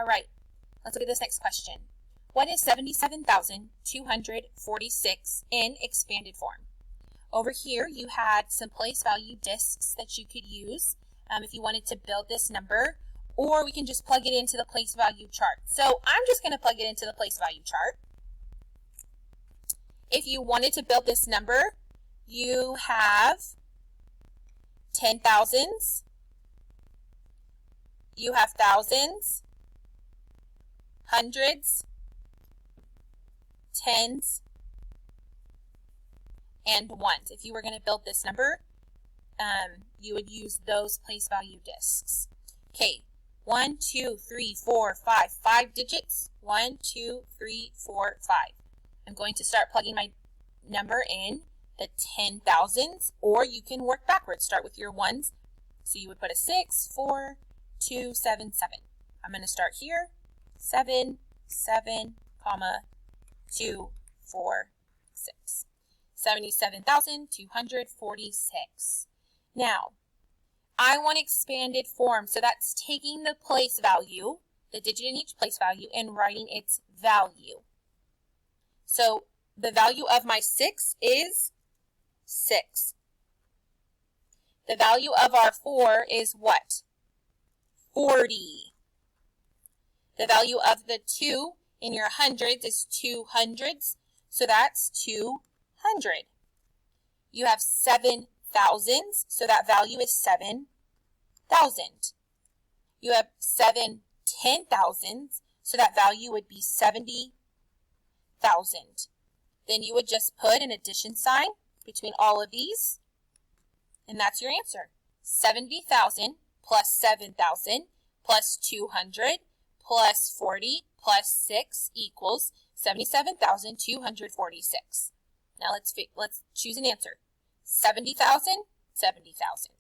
All right, let's look at this next question. What is 77,246 in expanded form? Over here, you had some place value discs that you could use if you wanted to build this number, or we can just plug it into the place value chart. So I'm just going to plug it into the place value chart. If you wanted to build this number, you have 10,000s, you have thousands, hundreds, tens, and ones. If you were going to build this number, you would use those place value discs. Okay, 1, 2, 3, 4, 5, 5 digits. 1, 2, 3, 4, 5. I'm going to start plugging my number in the 10,000s, or you can work backwards. Start with your ones. So you would put a 6, 4, 2, 7, 7. I'm going to start here. 7, 7, comma, 2, 4, 6. 77,246. Now, I want expanded form, so that's taking the place value, the digit in each place value, and writing its value. So the value of my 6 is 6. The value of our 4 is what? 40. The value of the 2 in your hundreds is 200s, so that's 200. You have 7 thousands, so that value is 7,000. You have 7 10,000s, so that value would be 70,000. Then you would just put an addition sign between all of these, and that's your answer. 70,000 plus 7,000 plus 200 plus 40 plus 6 equals 77,246. Now let's choose an answer. 70,000, 70,000.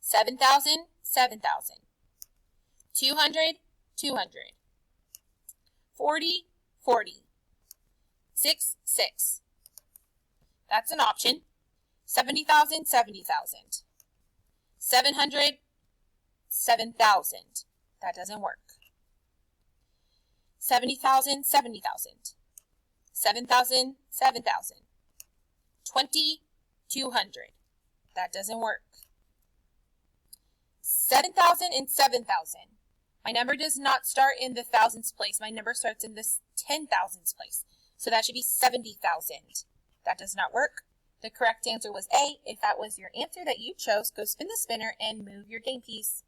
7,000, 7,000. 200, 200. 40, 40. 6, 6. That's an option. 70,000, 70,000. 700, 7,000. That doesn't work. 70,000, 70,000. 7,000, 7,000. 20, 200. That doesn't work. 7,000 and 7,000. My number does not start in the thousands place. My number starts in the 10,000s place. So that should be 70,000. That does not work. The correct answer was A. If that was your answer that you chose, go spin the spinner and move your game piece.